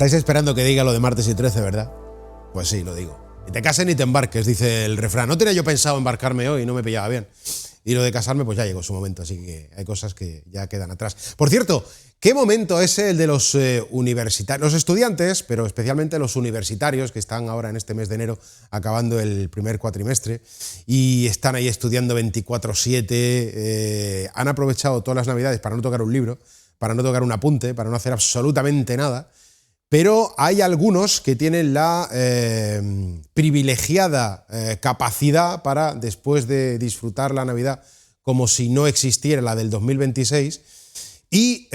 Estáis esperando que diga lo de martes y 13, ¿verdad? Pues sí, lo digo. Ni te cases ni te embarques, dice el refrán. No tenía yo pensado embarcarme hoy, no me pillaba bien. Y lo de casarme, pues ya llegó su momento, así que hay cosas que ya quedan atrás. Por cierto, ¿qué momento es el de los universitarios? Los estudiantes, pero especialmente los universitarios, que están ahora en este mes de enero acabando el primer cuatrimestre y están ahí estudiando 24/7, han aprovechado todas las navidades para no tocar un libro, para no tocar un apunte, para no hacer absolutamente nada. Pero hay algunos que tienen la privilegiada capacidad para, después de disfrutar la Navidad como si no existiera la del 2026, y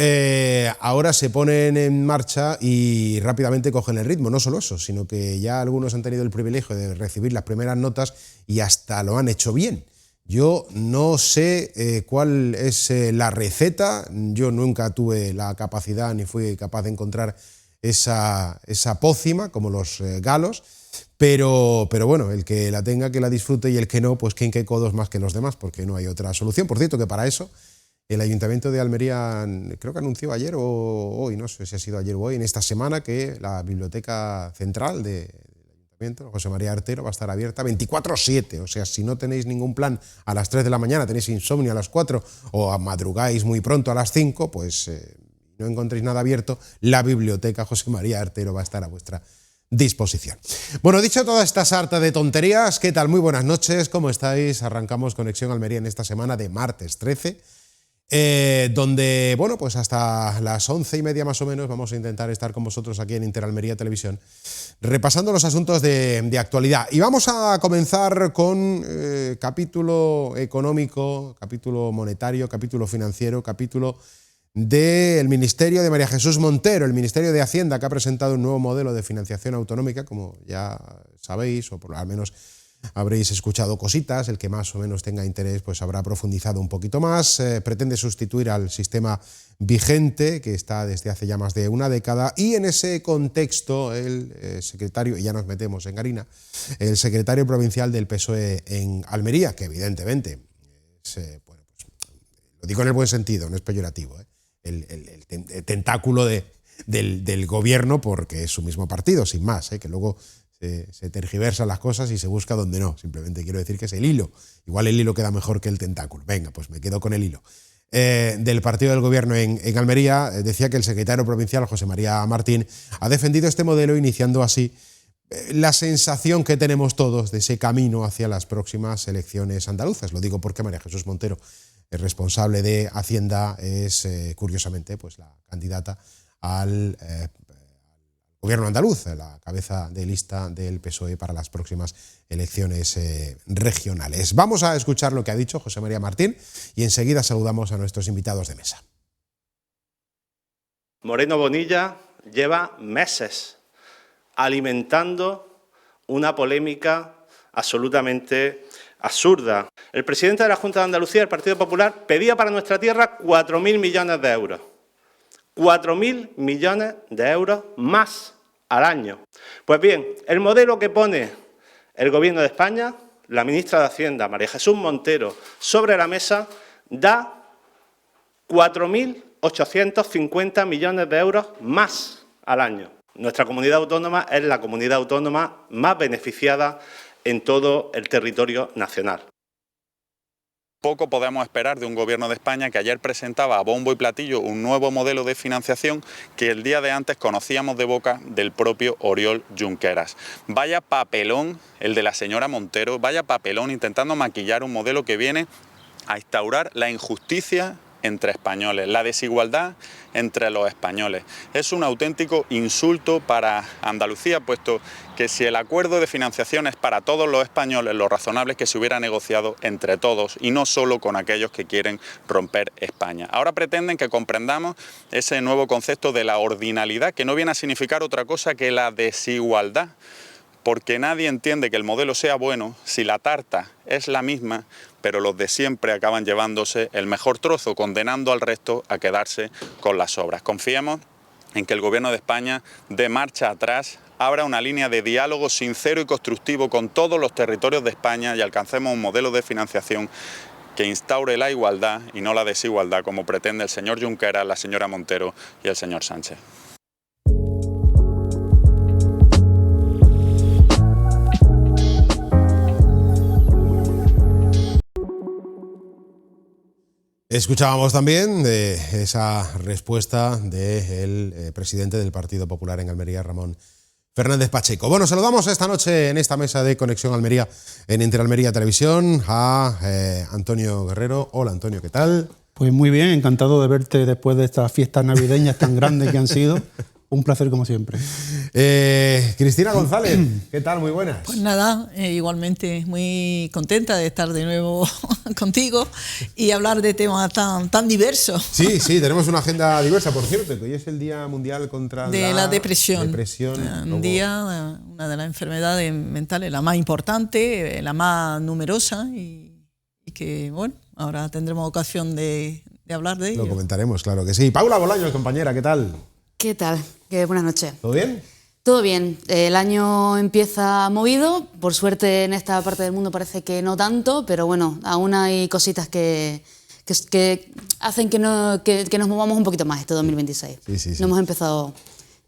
ahora se ponen en marcha y rápidamente cogen el ritmo. No solo eso, sino que ya algunos han tenido el privilegio de recibir las primeras notas y hasta lo han hecho bien. Yo no sé cuál es la receta, yo nunca tuve la capacidad ni fui capaz de encontrar esa pócima, como los galos, pero bueno, el que la tenga, que la disfrute, y el que no, pues que hinque codos más que los demás, porque no hay otra solución. Por cierto, que para eso el Ayuntamiento de Almería creo que anunció ayer o hoy, no sé si ha sido ayer o hoy, en esta semana, que la Biblioteca Central del Ayuntamiento, José María Artero, va a estar abierta 24/7. O sea, si no tenéis ningún plan a las 3 de la mañana, tenéis insomnio a las 4 o madrugáis muy pronto a las 5, pues no encontréis nada abierto, la Biblioteca José María Artero va a estar a vuestra disposición. Bueno, dicho toda esta sarta de tonterías, ¿qué tal? Muy buenas noches, ¿cómo estáis? Arrancamos Conexión Almería en esta semana de martes 13, donde, bueno, pues hasta las 11:30 más o menos vamos a intentar estar con vosotros aquí en Interalmería Televisión, repasando los asuntos de actualidad. Y vamos a comenzar con capítulo económico, capítulo monetario, capítulo financiero, capítulo del Ministerio de María Jesús Montero, el Ministerio de Hacienda, que ha presentado un nuevo modelo de financiación autonómica, como ya sabéis, o por lo menos habréis escuchado cositas. El que más o menos tenga interés pues habrá profundizado un poquito más. Pretende sustituir al sistema vigente, que está desde hace ya más de una década, y en ese contexto el secretario, y ya nos metemos en harina, el secretario provincial del PSOE en Almería, que evidentemente bueno, pues, lo digo en el buen sentido, no es peyorativo, el tentáculo del gobierno, porque es su mismo partido, sin más, que luego se tergiversan las cosas y se busca donde no. Simplemente quiero decir que es el hilo. Igual el hilo queda mejor que el tentáculo. Venga, pues me quedo con el hilo. Del partido del gobierno en Almería, decía que el secretario provincial, José María Martín, ha defendido este modelo, iniciando así la sensación que tenemos todos de ese camino hacia las próximas elecciones andaluzas. Lo digo porque María Jesús Montero, el responsable de Hacienda, es curiosamente pues la candidata al gobierno andaluz, la cabeza de lista del PSOE para las próximas elecciones regionales. Vamos a escuchar lo que ha dicho José María Martín y enseguida saludamos a nuestros invitados de mesa. Moreno Bonilla lleva meses alimentando una polémica absolutamente absurda. El presidente de la Junta de Andalucía, del Partido Popular, pedía para nuestra tierra 4.000 millones de euros. 4.000 millones de euros más al año. Pues bien, el modelo que pone el Gobierno de España, la ministra de Hacienda, María Jesús Montero, sobre la mesa, da 4.850 millones de euros más al año. Nuestra comunidad autónoma es la comunidad autónoma más beneficiada en todo el territorio nacional. Poco podemos esperar de un gobierno de España que ayer presentaba a bombo y platillo un nuevo modelo de financiación que el día de antes conocíamos de boca del propio Oriol Junqueras. Vaya papelón el de la señora Montero, vaya papelón intentando maquillar un modelo que viene a instaurar la injusticia entre españoles, la desigualdad entre los españoles. Es un auténtico insulto para Andalucía, puesto que si el acuerdo de financiación es para todos los españoles, lo razonable es que se hubiera negociado entre todos y no solo con aquellos que quieren romper España. Ahora pretenden que comprendamos ese nuevo concepto de la ordinalidad, que no viene a significar otra cosa que la desigualdad, porque nadie entiende que el modelo sea bueno si la tarta es la misma, pero los de siempre acaban llevándose el mejor trozo, condenando al resto a quedarse con las sobras. Confiemos en que el Gobierno de España dé marcha atrás, abra una línea de diálogo sincero y constructivo con todos los territorios de España y alcancemos un modelo de financiación que instaure la igualdad y no la desigualdad, como pretende el señor Junqueras, la señora Montero y el señor Sánchez. Escuchábamos también de esa respuesta del presidente del Partido Popular en Almería, Ramón Fernández Pacheco. Bueno, saludamos esta noche en esta mesa de Conexión Almería en Interalmería Televisión a Antonio Guerrero. Hola Antonio, ¿qué tal? Pues muy bien, encantado de verte después de estas fiestas navideñas tan grandes que han sido. Un placer como siempre. Cristina González, ¿qué tal? Muy buenas. Pues nada, igualmente muy contenta de estar de nuevo contigo y hablar de temas tan diversos. Sí, tenemos una agenda diversa, por cierto, que hoy es el Día Mundial contra la depresión. Un día, una de las enfermedades mentales, la más importante, la más numerosa y que, bueno, ahora tendremos ocasión de hablar de ello. Lo comentaremos, claro que sí. Paula Bolaños, compañera, ¿qué tal? ¿Qué tal? Buenas noches. ¿Todo bien? Todo bien. El año empieza movido. Por suerte en esta parte del mundo parece que no tanto, pero bueno, aún hay cositas que hacen que nos movamos un poquito más este 2026. Sí. No hemos empezado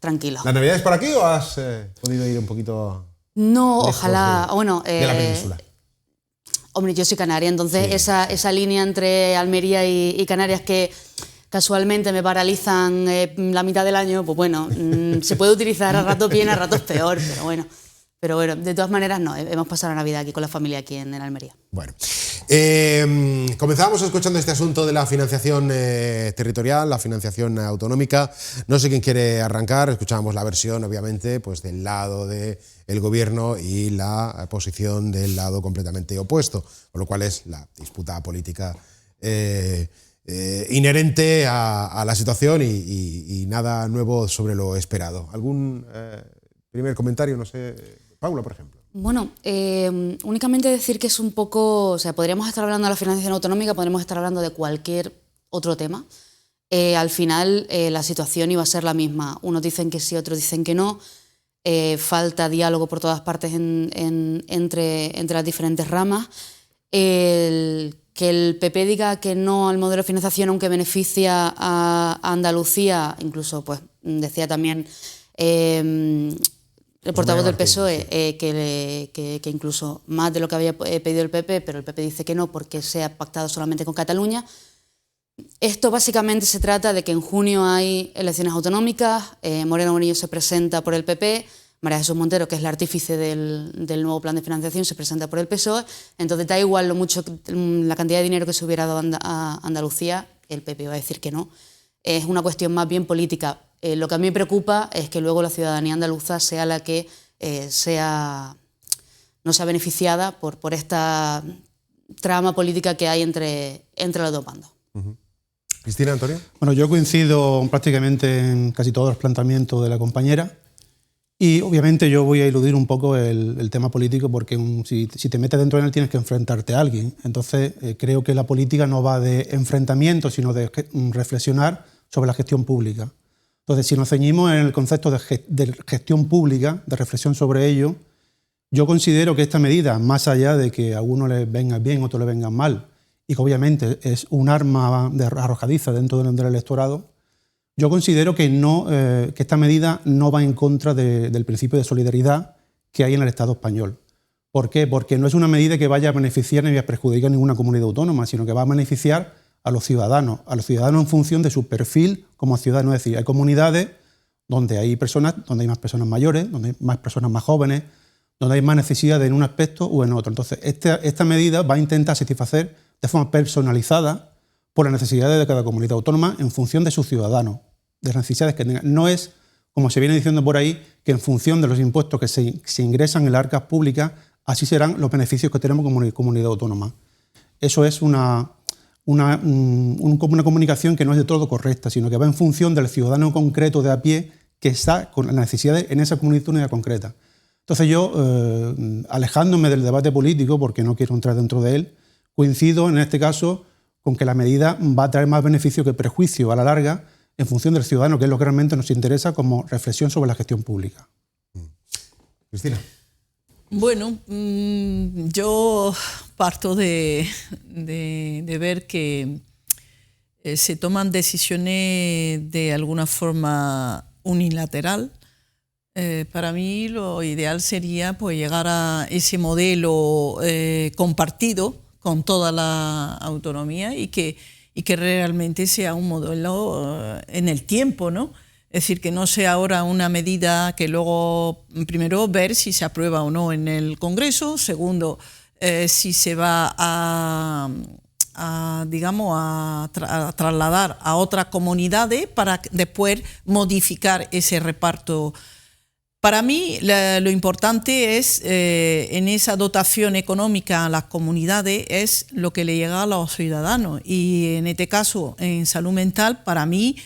tranquilos. ¿La Navidad es por aquí o has podido ir un poquito No, ojalá. de la península? Hombre, yo soy canaria, entonces Sí. esa línea entre Almería y Canarias que casualmente me paralizan la mitad del año, pues bueno, se puede utilizar a ratos bien, a ratos peor, pero bueno, de todas maneras no, hemos pasado la Navidad aquí con la familia aquí en Almería. Bueno, comenzábamos escuchando este asunto de la financiación territorial, la financiación autonómica. No sé quién quiere arrancar. Escuchábamos la versión, obviamente, pues del lado del gobierno y la posición del lado completamente opuesto, con lo cual es la disputa política inherente a la situación y nada nuevo sobre lo esperado. ¿Algún primer comentario? No sé, Paula, por ejemplo. Bueno, únicamente decir que es un poco, o sea, podríamos estar hablando de la financiación autonómica, podríamos estar hablando de cualquier otro tema. Al final la situación iba a ser la misma. Unos dicen que sí, otros dicen que no. Falta diálogo por todas partes entre las diferentes ramas. Que el PP diga que no al modelo de financiación, aunque beneficia a Andalucía, incluso pues decía también el portavoz del PSOE que incluso más de lo que había pedido el PP, pero el PP dice que no porque se ha pactado solamente con Cataluña. Esto básicamente se trata de que en junio hay elecciones autonómicas, Moreno Bonillo se presenta por el PP, María Jesús Montero, que es la artífice del nuevo plan de financiación, se presenta por el PSOE, entonces da igual la cantidad de dinero que se hubiera dado a Andalucía, el PP va a decir que no. Es una cuestión más bien política. Lo que a mí me preocupa es que luego la ciudadanía andaluza sea la que no sea beneficiada por esta trama política que hay entre los dos bandos. Uh-huh. Cristina, Antonio. Bueno, yo coincido prácticamente en casi todos los planteamientos de la compañera y obviamente yo voy a eludir un poco el tema político porque si te metes dentro de él tienes que enfrentarte a alguien. Entonces creo que la política no va de enfrentamiento, sino de reflexionar sobre la gestión pública. Entonces, si nos ceñimos en el concepto de gestión pública, de reflexión sobre ello, yo considero que esta medida, más allá de que a uno le venga bien, a otro le venga mal, y que obviamente es un arma arrojadiza dentro del electorado, yo considero que esta medida no va en contra del principio de solidaridad que hay en el Estado español. ¿Por qué? Porque no es una medida que vaya a beneficiar ni a perjudicar a ninguna comunidad autónoma, sino que va a beneficiar a los ciudadanos en función de su perfil como ciudadanos. Es decir, hay comunidades donde hay más personas mayores, donde hay más personas más jóvenes, donde hay más necesidades en un aspecto o en otro. Entonces, esta medida va a intentar satisfacer de forma personalizada por las necesidades de cada comunidad autónoma en función de sus ciudadanos, de las necesidades que tengan. No es, como se viene diciendo por ahí, que en función de los impuestos que se ingresan en las arcas públicas, así serán los beneficios que tenemos como comunidad autónoma. Eso es una comunicación que no es de todo correcta, sino que va en función del ciudadano concreto de a pie que está con las necesidades en esa comunidad autónoma concreta. Entonces yo, alejándome del debate político, porque no quiero entrar dentro de él, coincido en este caso con que la medida va a traer más beneficio que perjuicio a la larga en función del ciudadano, que es lo que realmente nos interesa como reflexión sobre la gestión pública. Cristina. Bueno, yo parto de ver que se toman decisiones de alguna forma unilateral. Para mí lo ideal sería pues, llegar a ese modelo compartido con toda la autonomía y que y que realmente sea un modelo en el tiempo, ¿no? Es decir, que no sea ahora una medida que luego, primero, ver si se aprueba o no en el Congreso, segundo, si se va a trasladar a otras comunidades para después modificar ese reparto. Para mí lo importante es, en esa dotación económica a las comunidades, es lo que le llega a los ciudadanos. Y en este caso, en salud mental, para mí,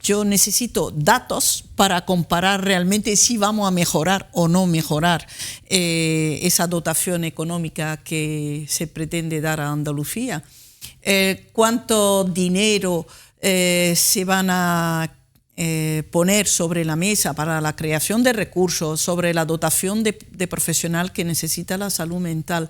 yo necesito datos para comparar realmente si vamos a mejorar o no mejorar esa dotación económica que se pretende dar a Andalucía. ¿Cuánto dinero se van a poner sobre la mesa para la creación de recursos, sobre la dotación de profesional que necesita la salud mental?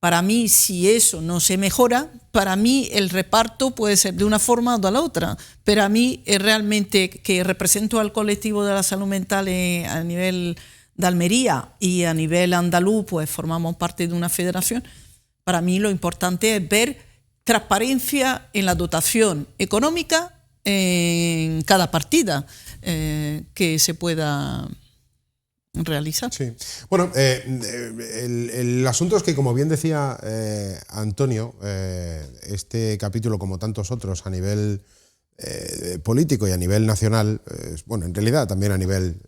Para mí, si eso no se mejora, para mí el reparto puede ser de una forma o de la otra, pero a mí realmente, que represento al colectivo de la salud mental a nivel de Almería y a nivel andaluz, pues formamos parte de una federación, para mí lo importante es ver transparencia en la dotación económica en cada partida que se pueda realizar. Sí. Bueno, el asunto es que, como bien decía Antonio, este capítulo, como tantos otros a nivel político y a nivel nacional, bueno, en realidad también a nivel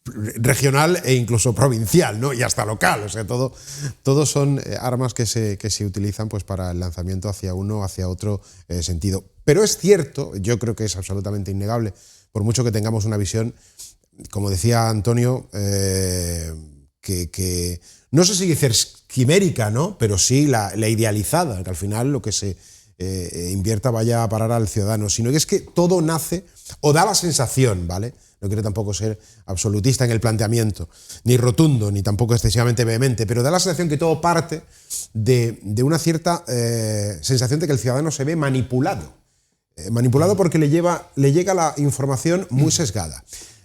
regional e incluso provincial, ¿no? Y hasta local, o sea, todo son armas que se utilizan, pues, para el lanzamiento hacia uno o hacia otro sentido. Pero es cierto, yo creo que es absolutamente innegable, por mucho que tengamos una visión, como decía Antonio, que no sé si decir quimérica, ¿no? Pero sí la idealizada, que al final lo que se invierta vaya a parar al ciudadano, sino que es que todo nace, o da la sensación, ¿vale? No quiero tampoco ser absolutista en el planteamiento, ni rotundo, ni tampoco excesivamente vehemente, pero da la sensación que todo parte de una cierta sensación de que el ciudadano se ve manipulado. Manipulado porque le llega la información muy sesgada,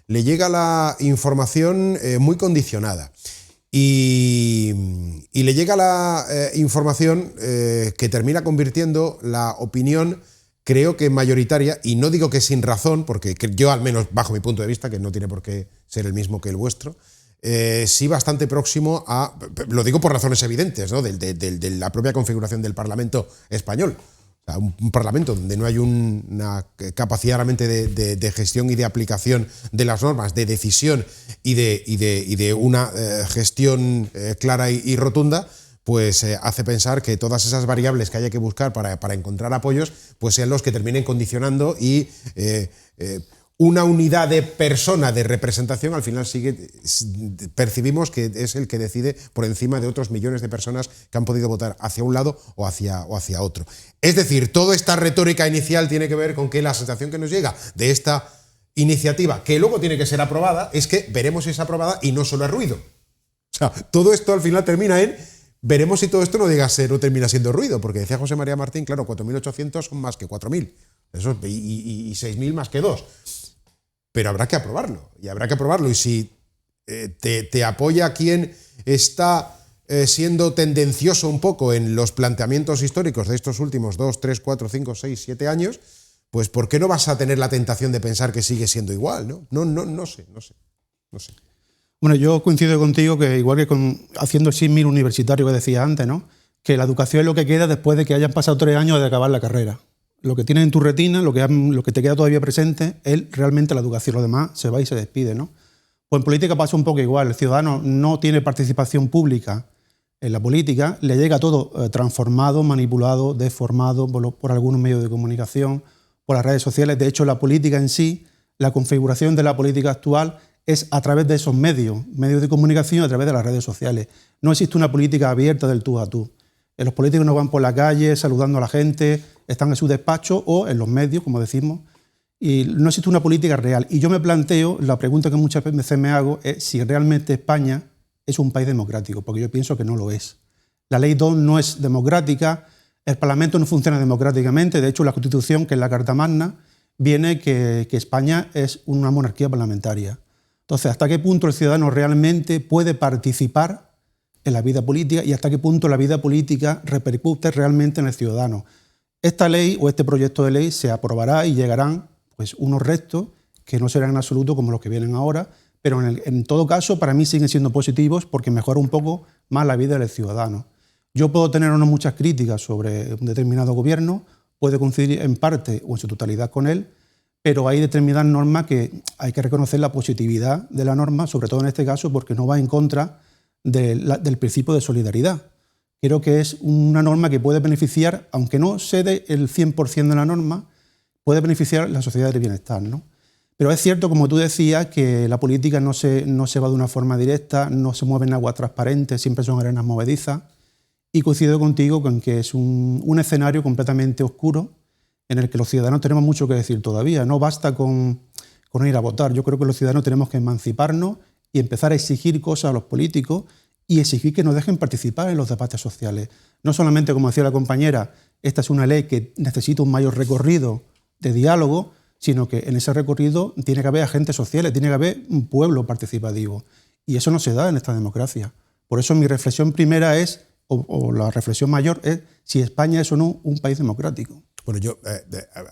le llega la información muy condicionada y le llega la información que termina convirtiendo la opinión, creo que mayoritaria, y no digo que sin razón, porque yo, al menos bajo mi punto de vista, que no tiene por qué ser el mismo que el vuestro, sí bastante próximo a, lo digo por razones evidentes, ¿no? de la propia configuración del Parlamento español. O sea, un Parlamento donde no hay una capacidad realmente de gestión y de aplicación de las normas, de decisión y de una gestión clara y rotunda, pues hace pensar que todas esas variables que haya que buscar para encontrar apoyos, pues sean los que terminen condicionando y una unidad de persona de representación al final percibimos que es el que decide por encima de otros millones de personas que han podido votar hacia un lado o hacia otro. Es decir, toda esta retórica inicial tiene que ver con que la sensación que nos llega de esta iniciativa, que luego tiene que ser aprobada, es que veremos si es aprobada y no solo es ruido. O sea, todo esto al final termina en veremos si todo esto no llega a ser o termina siendo ruido, porque decía José María Martín, claro, 4.800 son más que 4.000, eso, y 6.000 más que 2. Pero habrá que aprobarlo, y si te apoya quien está siendo tendencioso un poco en los planteamientos históricos de estos últimos 2, 3, 4, 5, 6, 7 años, pues ¿por qué no vas a tener la tentación de pensar que sigue siendo igual? No sé. Bueno, yo coincido contigo que igual que haciendo el símil universitario que decía antes, ¿no? Que la educación es lo que queda después de que hayan pasado 3 años de acabar la carrera. Lo que tienes en tu retina, lo que te queda todavía presente, es realmente la educación. Lo demás se va y se despide, ¿no? Pues en política pasa un poco igual. El ciudadano no tiene participación pública en la política, le llega todo transformado, manipulado, deformado por algunos medios de comunicación, por las redes sociales. De hecho, la política en sí, la configuración de la política actual es a través de esos medios de comunicación, a través de las redes sociales. No existe una política abierta del tú a tú. Los políticos no van por la calle saludando a la gente, están en su despacho o en los medios, como decimos, y no existe una política real. Y yo me planteo, la pregunta que muchas veces me hago es si realmente España es un país democrático, porque yo pienso que no lo es. La ley 2 no es democrática, el Parlamento no funciona democráticamente, de hecho la Constitución, que es la Carta Magna, viene que España es una monarquía parlamentaria. Entonces, ¿hasta qué punto el ciudadano realmente puede participar en la vida política y hasta qué punto la vida política repercute realmente en el ciudadano. Esta ley o este proyecto de ley se aprobará y llegarán pues, unos restos que no serán en absoluto como los que vienen ahora, pero en todo caso para mí siguen siendo positivos porque mejora un poco más la vida del ciudadano. Yo puedo tener unas muchas críticas sobre un determinado gobierno, puedo coincidir en parte o en su totalidad con él, pero hay determinadas normas que hay que reconocer la positividad de la norma, sobre todo en este caso porque no va en contra del principio de solidaridad. Creo que es una norma que puede beneficiar, aunque no cede el 100% de la norma, puede beneficiar la sociedad del bienestar, ¿no? Pero es cierto, como tú decías, que la política no se va de una forma directa, no se mueve en agua transparente, siempre son arenas movedizas. Y coincido contigo con que es un escenario completamente oscuro en el que los ciudadanos tenemos mucho que decir todavía. No basta con ir a votar. Yo creo que los ciudadanos tenemos que emanciparnos y empezar a exigir cosas a los políticos y exigir que nos dejen participar en los debates sociales. No solamente, como decía la compañera, esta es una ley que necesita un mayor recorrido de diálogo, sino que en ese recorrido tiene que haber agentes sociales, tiene que haber un pueblo participativo. Y eso no se da en esta democracia. Por eso mi reflexión primera es, o la reflexión mayor es, si España es o no un país democrático. Bueno, yo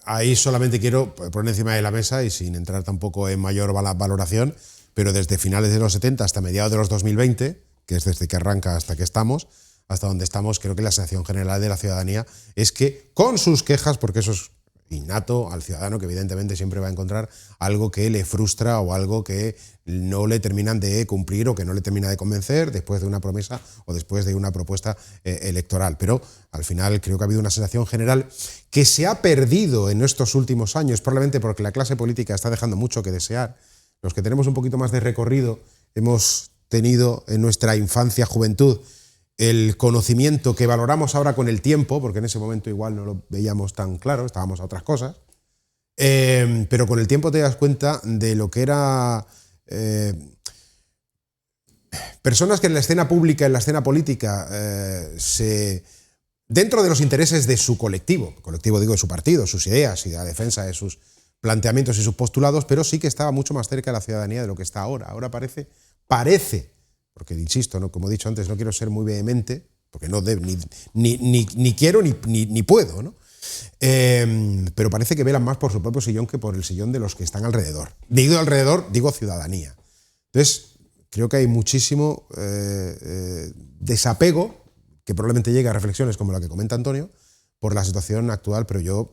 ahí solamente quiero poner encima de la mesa, y sin entrar tampoco en mayor valoración, pero desde finales de los 70 hasta mediados de los 2020, que es desde que arranca hasta que estamos, hasta donde estamos, creo que la sensación general de la ciudadanía es que, con sus quejas, porque eso es innato al ciudadano, que evidentemente siempre va a encontrar algo que le frustra o algo que no le terminan de cumplir o que no le termina de convencer después de una promesa o después de una propuesta electoral. Pero al final creo que ha habido una sensación general que se ha perdido en estos últimos años, probablemente porque la clase política está dejando mucho que desear. Los que tenemos un poquito más de recorrido hemos tenido en nuestra infancia, juventud, el conocimiento que valoramos ahora con el tiempo, porque en ese momento igual no lo veíamos tan claro, estábamos a otras cosas, pero con el tiempo te das cuenta de lo que era personas que en la escena pública, en la escena política, dentro de los intereses de su colectivo digo de su partido, sus ideas y de la defensa de sus planteamientos y sus postulados, pero sí que estaba mucho más cerca de la ciudadanía de lo que está ahora. Ahora parece, porque insisto, ¿no? Como he dicho antes, no quiero ser muy vehemente, porque no ni quiero ni puedo, ¿no? Pero parece que velan más por su propio sillón que por el sillón de los que están alrededor. Digo alrededor, digo ciudadanía. Entonces, creo que hay muchísimo desapego, que probablemente llegue a reflexiones como la que comenta Antonio, por la situación actual, pero yo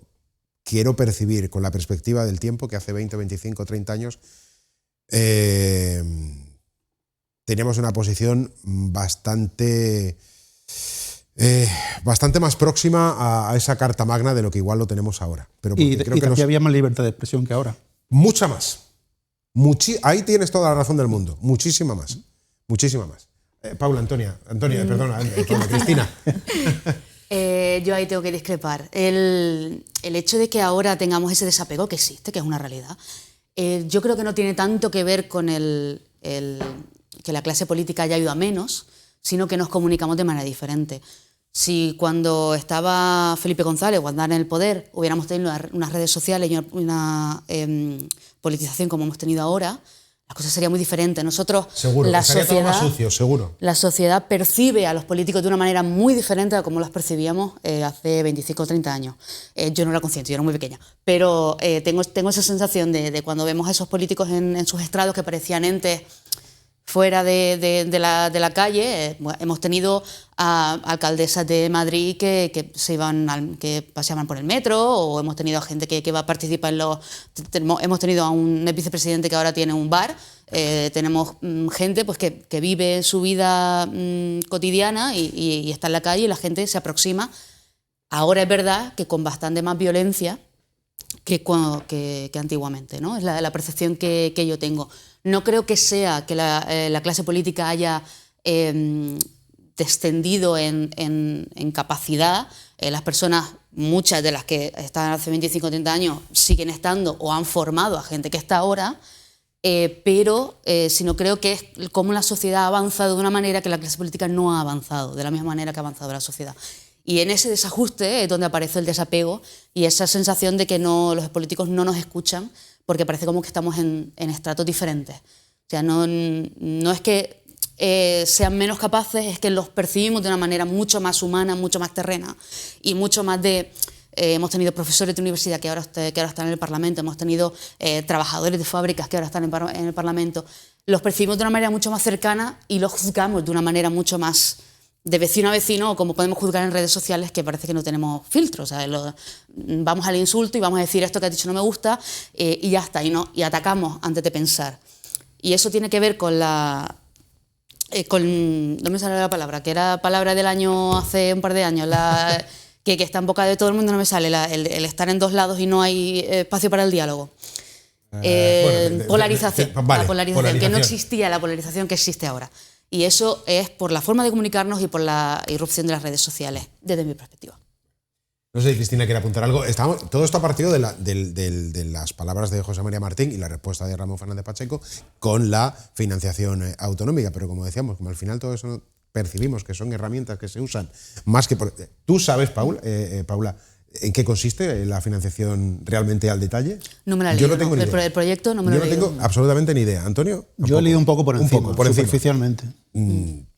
quiero percibir con la perspectiva del tiempo que hace 20, 25, 30 años teníamos una posición bastante más próxima a esa carta magna de lo que igual lo tenemos ahora. Pero creo que había más libertad de expresión que ahora. Mucha más. Ahí tienes toda la razón del mundo. Muchísima más. Muchísima más. Paula, Antonia, perdona, Cristina. Yo ahí tengo que discrepar. El hecho de que ahora tengamos ese desapego, que existe, que es una realidad, yo creo que no tiene tanto que ver con que la clase política haya ido a menos, sino que nos comunicamos de manera diferente. Si cuando estaba Felipe González o andaba en el poder hubiéramos tenido unas redes sociales y una politización como hemos tenido ahora, la cosa sería muy diferente. Nosotros, seguro, la estaría sociedad, todo más sucio, seguro. La sociedad percibe a los políticos de una manera muy diferente a como los percibíamos hace 25 o 30 años. Yo no era consciente, yo era muy pequeña, pero tengo esa sensación de cuando vemos a esos políticos en sus estrados que parecían entes fuera de la calle. Hemos tenido a alcaldesas de Madrid que paseaban por el metro, o hemos tenido a gente que va a participar hemos tenido a un vicepresidente que ahora tiene un bar. Tenemos gente pues, que vive su vida cotidiana y está en la calle y la gente se aproxima. Ahora es verdad que con bastante más violencia que antiguamente, ¿no? Es la percepción que yo tengo. No creo que sea que la clase política haya descendido en capacidad. Las personas, muchas de las que estaban hace 25 o 30 años, siguen estando o han formado a gente que está ahora, pero sino creo que es como la sociedad ha avanzado de una manera que la clase política no ha avanzado, de la misma manera que ha avanzado la sociedad. Y en ese desajuste es donde aparece el desapego y esa sensación de que los políticos no nos escuchan, porque parece como que estamos en estratos diferentes. O sea, no es que sean menos capaces, es que los percibimos de una manera mucho más humana, mucho más terrena y mucho más de... hemos tenido profesores de universidad que ahora están en el Parlamento, hemos tenido trabajadores de fábricas que ahora están en el Parlamento. Los percibimos de una manera mucho más cercana y los juzgamos de una manera mucho más de vecino a vecino, o como podemos juzgar en redes sociales, que parece que no tenemos filtros. O sea, vamos al insulto y vamos a decir esto que has dicho no me gusta y ya está, y atacamos antes de pensar. Y eso tiene que ver con la... no me sale la palabra, que era palabra del año hace un par de años, que está en boca de todo el mundo, no me sale, el estar en dos lados y no hay espacio para el diálogo. Polarización, vale, la polarización, que no existía la polarización que existe ahora. Y eso es por la forma de comunicarnos y por la irrupción de las redes sociales, desde mi perspectiva. No sé si Cristina quiere apuntar algo. Todo esto ha partido de las palabras de José María Martín y la respuesta de Ramón Fernández Pacheco con la financiación autonómica. Pero como decíamos, como al final todo eso percibimos que son herramientas que se usan más que... ¿Tú sabes, Paula, en qué consiste la financiación realmente al detalle? No me la he leído. Yo no tengo ni idea. El proyecto no me lo he leído. Yo no tengo absolutamente ni idea. ¿Antonio? Yo he leído un poco por encima, superficialmente.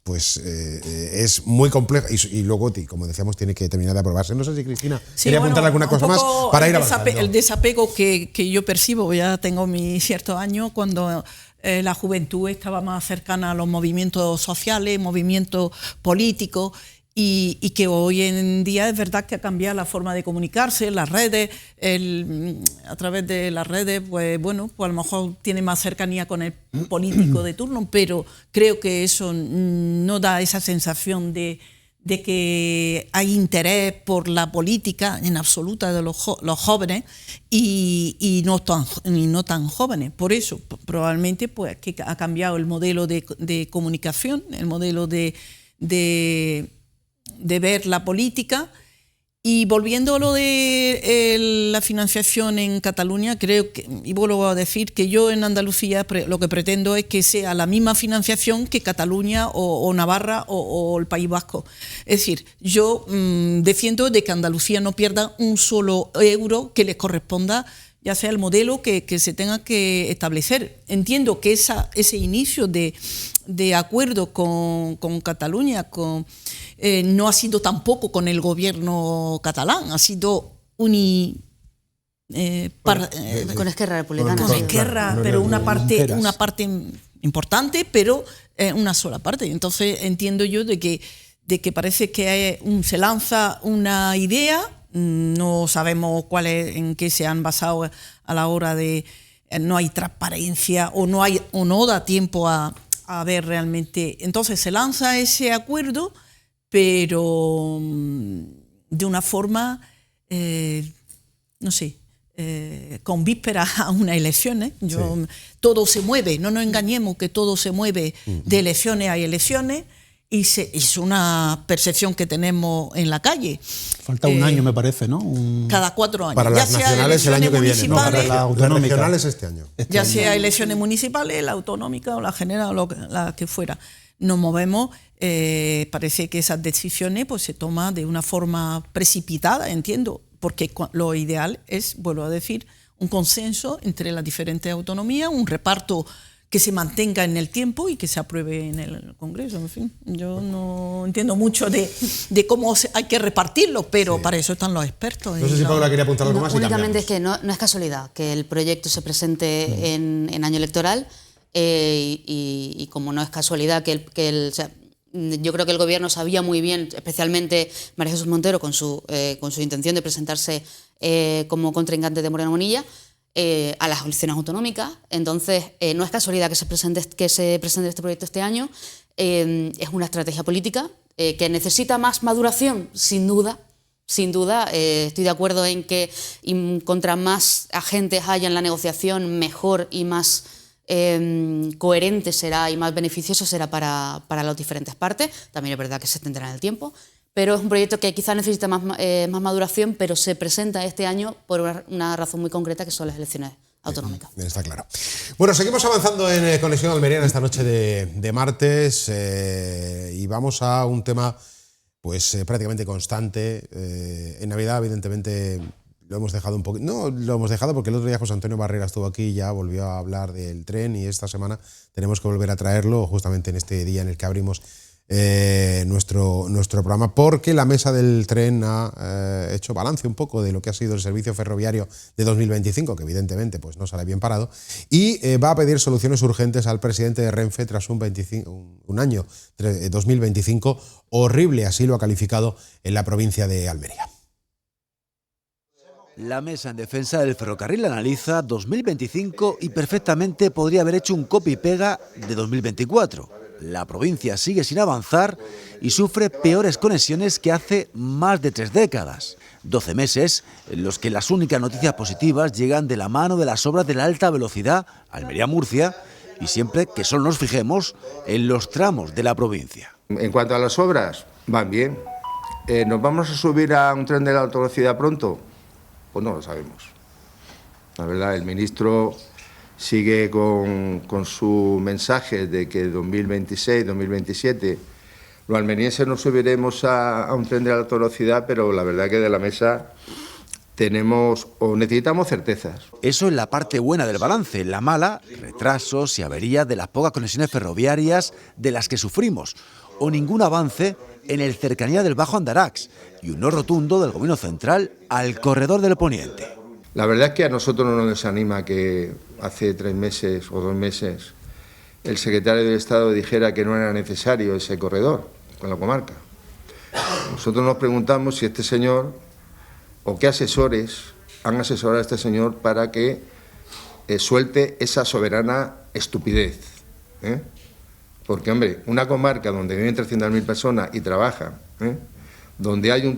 Pues es muy complejo y luego, como decíamos, tiene que terminar de aprobarse. No sé si Cristina quería apuntar alguna cosa más para ir avanzando. El desapego que yo percibo, ya tengo mis ciertos años, cuando la juventud estaba más cercana a los movimientos sociales, movimientos políticos, y que hoy en día es verdad que ha cambiado la forma de comunicarse, las redes, a través de las redes, pues bueno, pues a lo mejor tiene más cercanía con el político de turno, pero creo que eso no da esa sensación de que hay interés por la política en absoluta de los jóvenes y no tan jóvenes. Por eso, probablemente, pues que ha cambiado el modelo de comunicación, el modelo de ver la política. Y volviendo a lo de la financiación en Cataluña, creo que, y vuelvo a decir, que yo en Andalucía lo que pretendo es que sea la misma financiación que Cataluña o Navarra o el País Vasco. Es decir, yo defiendo de que Andalucía no pierda un solo euro que les corresponda, ya sea el modelo que se tenga que establecer. Entiendo que ese inicio de acuerdo con Cataluña no ha sido tampoco con el gobierno catalán, ha sido con Esquerra Republicana. Con Esquerra, pero una parte importante, pero una sola parte. Entonces entiendo yo de que parece que se lanza una idea, no sabemos en qué se han basado a la hora de... no hay transparencia o no da tiempo a ver realmente. Entonces se lanza ese acuerdo, pero de una forma, no sé, con vísperas a unas elecciones. Todo se mueve, no nos engañemos que todo se mueve de elecciones a elecciones. Y es una percepción que tenemos en la calle. Falta un año, me parece, ¿no? Cada 4 años. Para las nacionales el año que viene, no, para las regionales este año. Ya sea elecciones municipales, la autonómica o la general o la que fuera. Nos movemos, parece que esas decisiones pues, se toman de una forma precipitada, entiendo, porque lo ideal es, vuelvo a decir, un consenso entre las diferentes autonomías, un reparto que se mantenga en el tiempo y que se apruebe en el Congreso. En fin, yo no entiendo mucho de cómo hay que repartirlo, pero para eso están los expertos. No sé si Paula quería apuntar algo más. Únicamente es que no es casualidad que el proyecto se presente en año electoral y como no es casualidad o sea, yo creo que el gobierno sabía muy bien, especialmente María Jesús Montero, con su intención de presentarse como contrincante de Moreno Bonilla, a las elecciones autonómicas. Entonces, no es casualidad que se presente este proyecto este año. Es una estrategia política que necesita más maduración, sin duda. Sin duda, estoy de acuerdo en que contra más agentes haya en la negociación, mejor y más coherente será y más beneficioso será para las diferentes partes. También es verdad que se extenderá en el tiempo. Pero es un proyecto que quizás necesita más maduración, pero se presenta este año por una razón muy concreta, que son las elecciones autonómicas. Está claro. Bueno, seguimos avanzando en Conexión Almeriana esta noche de martes y vamos a un tema pues prácticamente constante. En Navidad, evidentemente, lo hemos dejado un poco. No, lo hemos dejado porque el otro día José Antonio Barrera estuvo aquí y ya volvió a hablar del tren, y esta semana tenemos que volver a traerlo justamente en este día en el que abrimos nuestro programa, porque la mesa del tren ha hecho balance un poco de lo que ha sido el servicio ferroviario de 2025, que evidentemente pues no sale bien parado, y va a pedir soluciones urgentes al presidente de Renfe tras un año 2025 horrible, así lo ha calificado en la provincia de Almería. La mesa en defensa del ferrocarril analiza 2025 y perfectamente podría haber hecho un copia y pega de 2024. La provincia sigue sin avanzar y sufre peores conexiones que hace más de 3 décadas. 12 meses en los que las únicas noticias positivas llegan de la mano de las obras de la alta velocidad Almería-Murcia, y siempre que solo nos fijemos en los tramos de la provincia. En cuanto a las obras, van bien. ¿Nos vamos a subir a un tren de la alta velocidad pronto? Pues no lo sabemos. La verdad, el ministro sigue con su mensaje de que 2026, 2027, los almerienses nos subiremos a un tren de alta velocidad, pero la verdad que de la mesa tenemos o necesitamos certezas. Eso es la parte buena del balance. La mala, retrasos y averías de las pocas conexiones ferroviarias de las que sufrimos, o ningún avance en el cercanía del Bajo Andarax y un no rotundo del Gobierno central al corredor del Poniente. La verdad es que a nosotros no nos desanima que hace 3 meses o 2 meses el secretario de Estado dijera que no era necesario ese corredor con la comarca. Nosotros nos preguntamos si este señor o qué asesores han asesorado a este señor para que suelte esa soberana estupidez. Porque, hombre, una comarca donde viven 300.000 personas y trabajan, donde hay un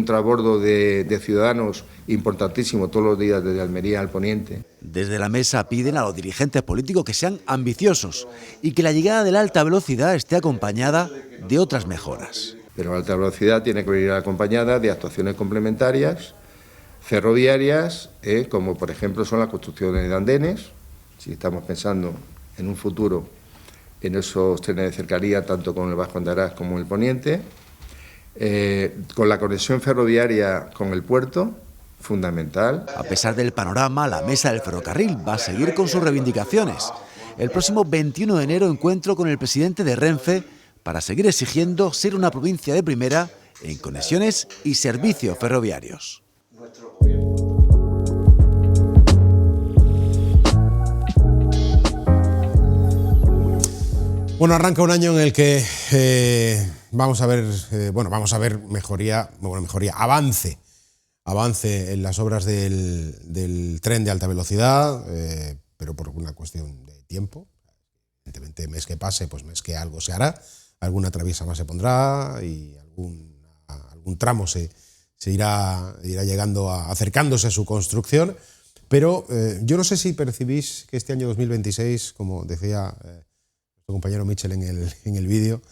transbordo de ciudadanos importantísimo todos los días desde Almería al Poniente. Desde la mesa piden a los dirigentes políticos que sean ambiciosos y que la llegada de la alta velocidad esté acompañada de otras mejoras. Pero la alta velocidad tiene que venir acompañada de actuaciones complementarias, ferroviarias, como por ejemplo son las construcciones de andenes, si estamos pensando en un futuro en esos trenes de cercanía, tanto con el Bajo Andarax como el Poniente, con la conexión ferroviaria con el puerto, fundamental. A pesar del panorama, la mesa del ferrocarril va a seguir con sus reivindicaciones. El próximo 21 de enero encuentro con el presidente de Renfe para seguir exigiendo ser una provincia de primera en conexiones y servicios ferroviarios. Bueno, arranca un año en el que vamos a ver avance en las obras del tren de alta velocidad, pero por una cuestión de tiempo. Evidentemente, mes que pase, pues mes que algo se hará, alguna traviesa más se pondrá y algún tramo se irá llegando acercándose a su construcción. Pero yo no sé si percibís que este año 2026, como decía nuestro compañero Michel en el vídeo,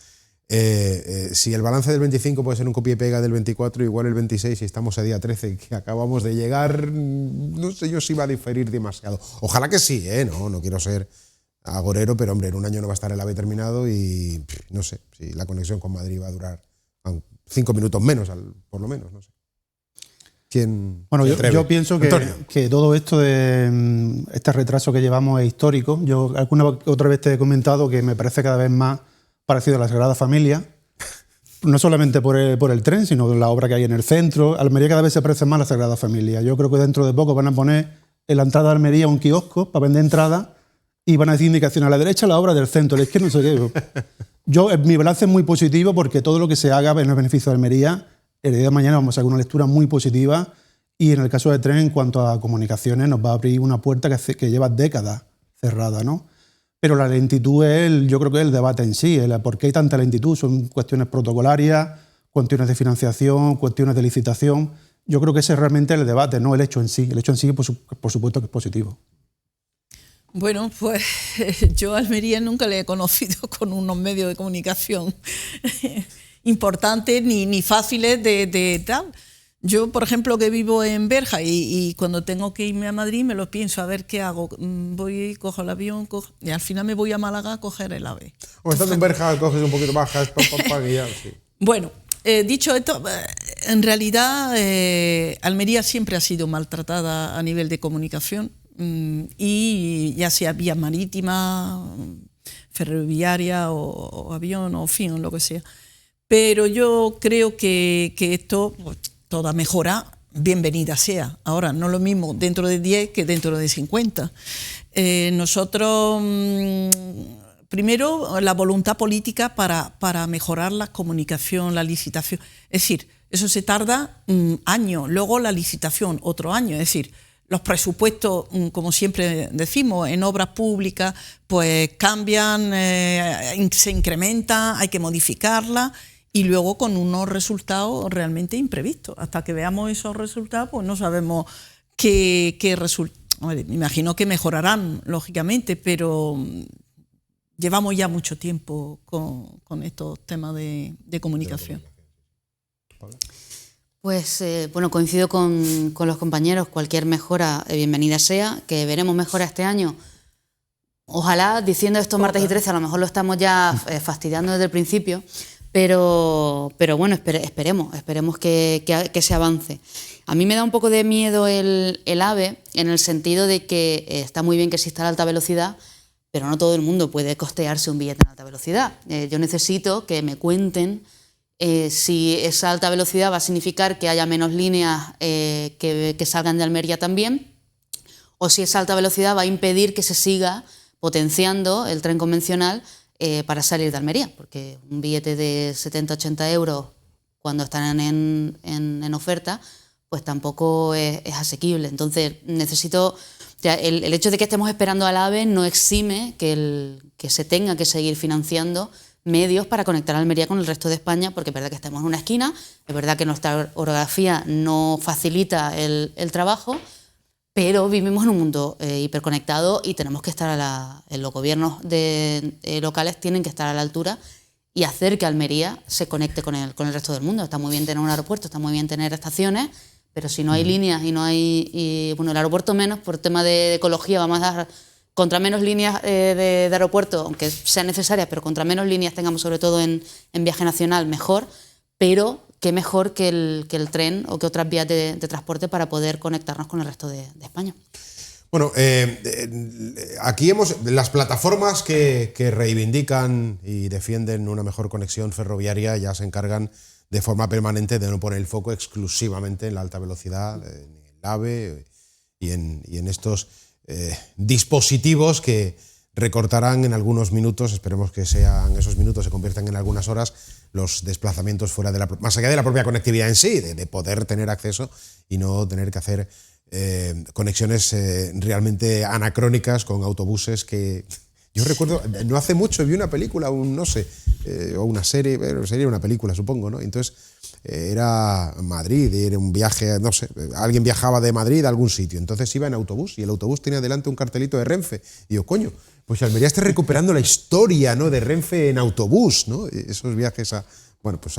si el balance del 25 puede ser un copia y pega del 24, igual el 26, si estamos a día 13 que acabamos de llegar, no sé yo si va a diferir demasiado. Ojalá que sí, no quiero ser agorero, pero hombre, en un año no va a estar el AVE terminado y no sé si la conexión con Madrid va a durar 5 minutos menos, por lo menos, no sé. Bueno, yo pienso que todo esto de este retraso que llevamos es histórico. Yo alguna otra vez te he comentado que me parece cada vez más parecido a la Sagrada Familia, no solamente por el tren, sino la obra que hay en el centro. Almería cada vez se parece más a la Sagrada Familia. Yo creo que dentro de poco van a poner en la entrada de Almería un kiosco para vender entradas y van a decir indicaciones a la derecha la obra del centro, a la izquierda no sé qué. Mi balance es muy positivo porque todo lo que se haga en el beneficio de Almería, el día de mañana vamos a hacer una lectura muy positiva, y en el caso del tren, en cuanto a comunicaciones, nos va a abrir una puerta que lleva décadas cerrada, ¿no? Pero la lentitud yo creo que es el debate en sí. ¿Por qué hay tanta lentitud? Son cuestiones protocolarias, cuestiones de financiación, cuestiones de licitación. Yo creo que ese es realmente el debate, no el hecho en sí. El hecho en sí, por supuesto, que es positivo. Bueno, pues yo a Almería nunca le he conocido con unos medios de comunicación importantes ni fáciles de tal. Yo, por ejemplo, que vivo en Berja y cuando tengo que irme a Madrid me lo pienso a ver qué hago. Voy, cojo el avión y al final me voy a Málaga a coger el AVE. O estando en Berja, coges un poquito bajas, y ya, sí. Bueno, dicho esto, En realidad, Almería siempre ha sido maltratada a nivel de comunicación, y ya sea vía marítima, ferroviaria o avión o fin, lo que sea. Pero yo creo que esto, pues, toda mejora, bienvenida sea. Ahora, no lo mismo dentro de 10 que dentro de 50. Nosotros, primero, la voluntad política para mejorar la comunicación, la licitación. Es decir, eso se tarda años. Luego la licitación, otro año. Es decir, los presupuestos, como siempre decimos, en obras públicas, pues cambian, se incrementan, hay que modificarlas, y luego con unos resultados realmente imprevistos. Hasta que veamos esos resultados, pues no sabemos qué resultados. Me imagino que mejorarán, lógicamente, pero llevamos ya mucho tiempo con estos temas de comunicación. Pues bueno, coincido con los compañeros, cualquier mejora bienvenida sea, que veremos mejora este año. Ojalá, diciendo esto martes y 13, a lo mejor lo estamos ya fastidiando desde el principio, pero bueno, esperemos que se avance. A mí me da un poco de miedo el AVE, en el sentido de que está muy bien que exista la alta velocidad, pero no todo el mundo puede costearse un billete en alta velocidad. Yo necesito que me cuenten si esa alta velocidad va a significar que haya menos líneas que salgan de Almería también, o si esa alta velocidad va a impedir que se siga potenciando el tren convencional para salir de Almería, porque un billete de 70-80 euros cuando están en oferta, pues tampoco es asequible. Entonces necesito, o sea, el hecho de que estemos esperando al AVE no exime que se tenga que seguir financiando medios para conectar a Almería con el resto de España, porque es verdad que estamos en una esquina, es verdad que nuestra orografía no facilita el trabajo, pero vivimos en un mundo hiperconectado y tenemos que estar los gobiernos locales tienen que estar a la altura y hacer que Almería se conecte con el resto del mundo. Está muy bien tener un aeropuerto, está muy bien tener estaciones, pero si no hay líneas y no hay, bueno, el aeropuerto menos, por tema de ecología vamos a dar contra menos líneas de aeropuerto, aunque sean necesarias, pero contra menos líneas tengamos, sobre todo en viaje nacional, mejor, pero qué mejor que el tren o que otras vías de transporte para poder conectarnos con el resto de España. Bueno, aquí las plataformas que reivindican y defienden una mejor conexión ferroviaria ya se encargan de forma permanente de no poner el foco exclusivamente en la alta velocidad, en el AVE y en estos dispositivos que recortarán en algunos minutos, esperemos que sean esos minutos, se conviertan en algunas horas, los desplazamientos fuera más allá de la propia conectividad en sí, de poder tener acceso y no tener que hacer conexiones realmente anacrónicas con autobuses que... Yo recuerdo, no hace mucho vi una película, o una serie, pero sería una película, supongo, ¿no? Entonces era Madrid, era un viaje, no sé, alguien viajaba de Madrid a algún sitio, entonces iba en autobús y el autobús tenía delante un cartelito de Renfe. Y yo, coño, pues Almería está recuperando la historia, ¿no?, de Renfe en autobús, ¿no? Esos viajes a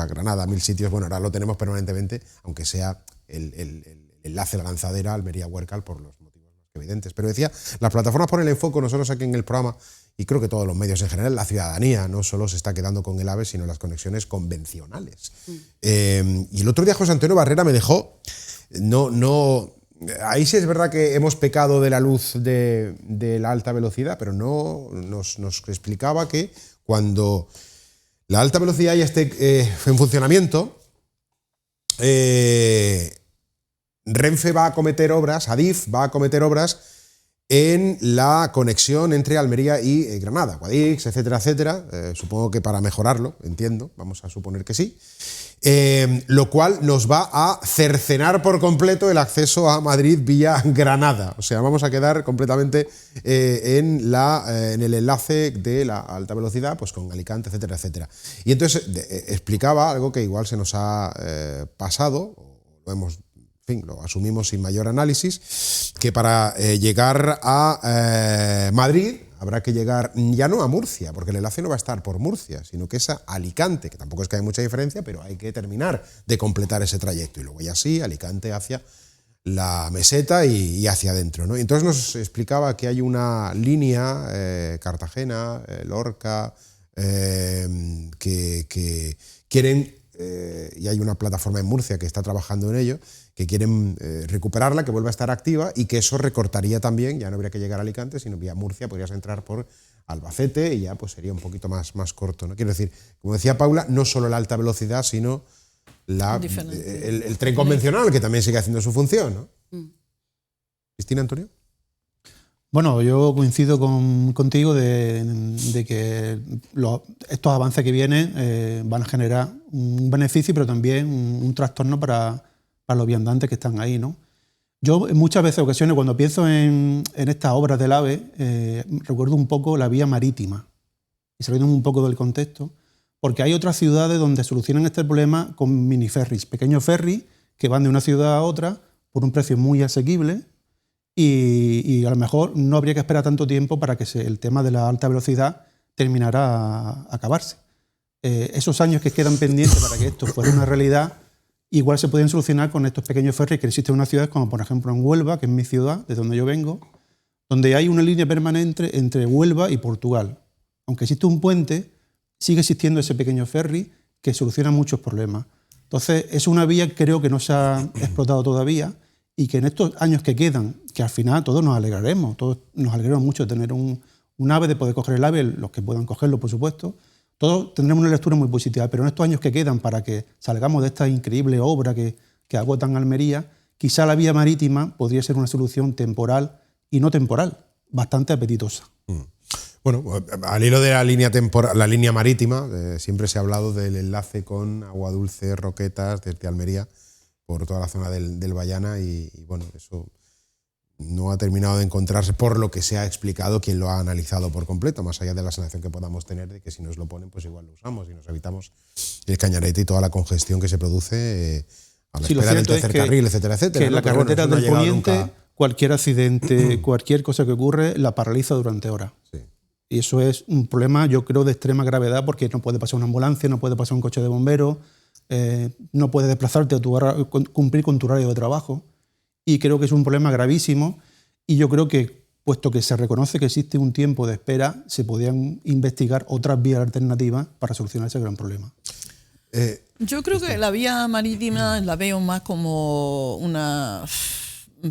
Granada, a 1000 sitios, bueno, ahora lo tenemos permanentemente, aunque sea el enlace, la lanzadera Almería-Huércal por los motivos más evidentes. Pero decía, las plataformas ponen el foco, nosotros aquí en el programa, y creo que todos los medios en general, la ciudadanía no solo se está quedando con el AVE, sino las conexiones convencionales. Y el otro día José Antonio Barrera me dejó, ahí sí es verdad que hemos pecado de la luz de la alta velocidad, pero no nos explicaba que cuando la alta velocidad ya esté en funcionamiento, Renfe va a cometer obras, Adif va a cometer obras en la conexión entre Almería y Granada, Guadix, etcétera, etcétera. Supongo que para mejorarlo, entiendo, vamos a suponer que sí. Lo cual nos va a cercenar por completo el acceso a Madrid vía Granada. O sea, vamos a quedar completamente en el enlace de la alta velocidad, pues con Alicante, etcétera, etcétera. Y entonces explicaba algo que igual se nos ha pasado, lo asumimos sin mayor análisis, que para llegar a Madrid habrá que llegar ya no a Murcia, porque el enlace no va a estar por Murcia, sino que es a Alicante, que tampoco es que haya mucha diferencia, pero hay que terminar de completar ese trayecto. Y luego ya sí, Alicante hacia la meseta y hacia adentro, ¿no? Y entonces nos explicaba que hay una línea, Cartagena, Lorca, que quieren y hay una plataforma en Murcia que está trabajando en ello, que quieren recuperarla, que vuelva a estar activa y que eso recortaría también, ya no habría que llegar a Alicante, sino vía Murcia podrías entrar por Albacete y ya pues sería un poquito más corto, ¿no? Quiero decir, como decía Paula, no solo la alta velocidad, sino el tren convencional, que también sigue haciendo su función, ¿no? ¿Cristina, Antonio? Bueno, yo coincido contigo de que estos avances que vienen van a generar un beneficio, pero también un trastorno para los viandantes que están ahí, ¿no? Yo muchas veces, ocasiones, cuando pienso en estas obras del AVE, recuerdo un poco la vía marítima, y saliendo un poco del contexto, porque hay otras ciudades donde solucionan este problema con miniferries, pequeños ferries que van de una ciudad a otra por un precio muy asequible. Y a lo mejor no habría que esperar tanto tiempo para que el tema de la alta velocidad terminara a acabarse. Esos años que quedan pendientes para que esto fuera una realidad, igual se podían solucionar con estos pequeños ferries que existen en unas ciudades como por ejemplo en Huelva, que es mi ciudad, de donde yo vengo, donde hay una línea permanente entre Huelva y Portugal. Aunque existe un puente, sigue existiendo ese pequeño ferry que soluciona muchos problemas. Entonces, es una vía que creo que no se ha explotado todavía, y que en estos años que quedan, que al final todos nos alegraremos mucho de tener un AVE, de poder coger el AVE, los que puedan cogerlo, por supuesto, todos tendremos una lectura muy positiva, pero en estos años que quedan para que salgamos de esta increíble obra que agotan Almería, quizá la vía marítima podría ser una solución temporal y no temporal, bastante apetitosa. Bueno, al hilo de la línea marítima, siempre se ha hablado del enlace con Aguadulce, Roquetas, desde Almería, por toda la zona del Bayana y bueno, eso no ha terminado de encontrarse por lo que se ha explicado quien lo ha analizado por completo, más allá de la sensación que podamos tener de que si nos lo ponen pues igual lo usamos y nos evitamos el Cañarete y toda la congestión que se produce a la espera del tercer carril, etcétera, etcétera. Que ¿no? la carretera del Poniente, nunca... cualquier accidente, cualquier cosa que ocurre, la paraliza durante horas. Sí. Y eso es un problema, yo creo, de extrema gravedad, porque no puede pasar una ambulancia, no puede pasar un coche de bomberos, no puedes desplazarte a cumplir con tu horario de trabajo, y creo que es un problema gravísimo, y yo creo que, puesto que se reconoce que existe un tiempo de espera, se podrían investigar otras vías alternativas para solucionar ese gran problema. Yo creo que la vía marítima la veo más como una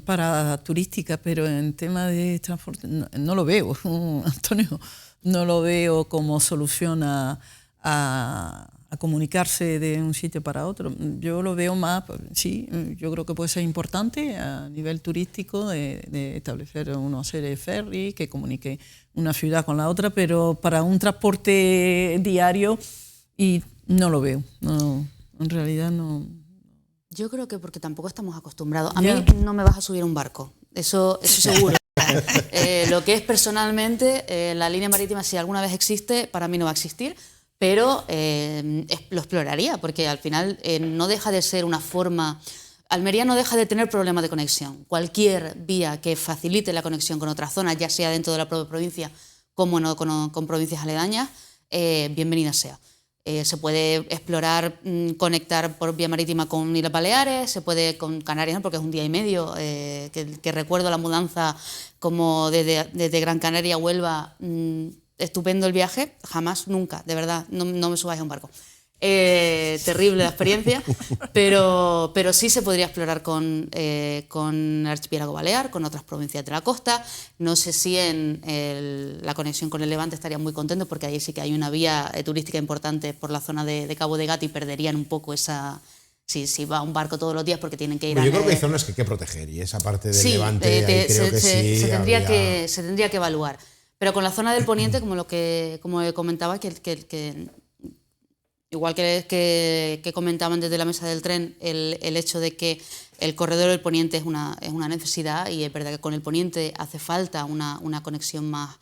parada turística, pero en tema de transporte no lo veo, Antonio, no lo veo como solución a comunicarse de un sitio para otro. Yo lo veo más, sí, yo creo que puede ser importante a nivel turístico de establecer una serie de ferries que comunique una ciudad con la otra, pero para un transporte diario y no lo veo, no, en realidad no. Yo creo que porque tampoco estamos acostumbrados. A mí no me vas a subir un barco, eso seguro. Lo que es personalmente, la línea marítima, si alguna vez existe, para mí no va a existir, pero lo exploraría, porque al final no deja de ser una forma... Almería no deja de tener problemas de conexión. Cualquier vía que facilite la conexión con otras zonas, ya sea dentro de la propia provincia como no, con provincias aledañas, bienvenida sea. Se puede explorar, conectar por vía marítima con Islas Baleares, se puede con Canarias, ¿no? Porque es un día y medio, que recuerdo la mudanza como desde Gran Canaria a Huelva, estupendo el viaje, jamás, nunca, de verdad, no me subáis a un barco. Terrible la experiencia, pero sí se podría explorar con el archipiélago balear, con otras provincias de la costa. No sé si en la conexión con el Levante estarían muy contentos, porque ahí sí que hay una vía turística importante por la zona de Cabo de Gata y perderían un poco esa... Si va un barco todos los días porque tienen que ir yo creo que hay zonas que hay que proteger y esa parte del Levante ahí creo que sí se tendría que evaluar. Pero con la zona del Poniente, como comentaba, que igual que comentaban desde la mesa del tren, el hecho de que el corredor del Poniente es una necesidad, y es verdad que con el Poniente hace falta una conexión más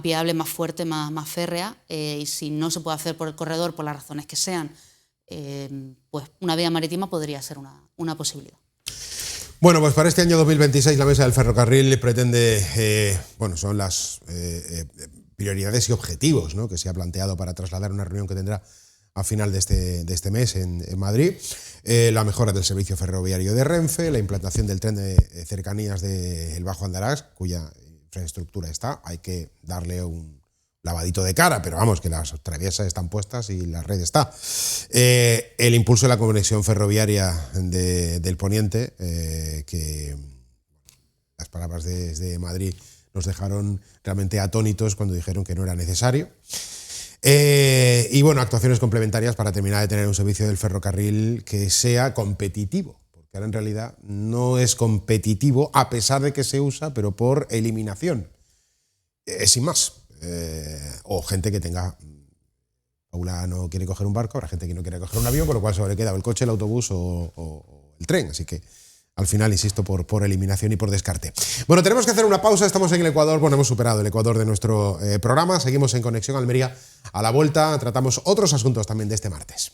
viable, más fuerte, más férrea, y si no se puede hacer por el corredor, por las razones que sean, pues una vía marítima podría ser una posibilidad. Bueno, pues para este año 2026 la Mesa del Ferrocarril pretende, son las prioridades y objetivos, ¿no?, que se ha planteado para trasladar una reunión que tendrá a final de este mes en Madrid. La mejora del servicio ferroviario de Renfe, la implantación del tren de cercanías del Bajo Andarás, cuya infraestructura está, hay que darle lavadito de cara, pero vamos, que las traviesas están puestas y la red está. El impulso de la conexión ferroviaria del Poniente, que las palabras desde Madrid nos dejaron realmente atónitos cuando dijeron que no era necesario. Y bueno, actuaciones complementarias para terminar de tener un servicio del ferrocarril que sea competitivo, porque ahora en realidad no es competitivo a pesar de que se usa, pero por eliminación, sin más. O gente que tenga... Paula no quiere coger un barco, habrá gente que no quiere coger un avión, con lo cual solo le queda el coche, el autobús o el tren, así que al final, insisto, por eliminación y por descarte. Bueno, tenemos que hacer una pausa, estamos en el Ecuador, bueno, hemos superado el Ecuador de nuestro programa, seguimos en Conexión Almería. A la vuelta tratamos otros asuntos también de este martes.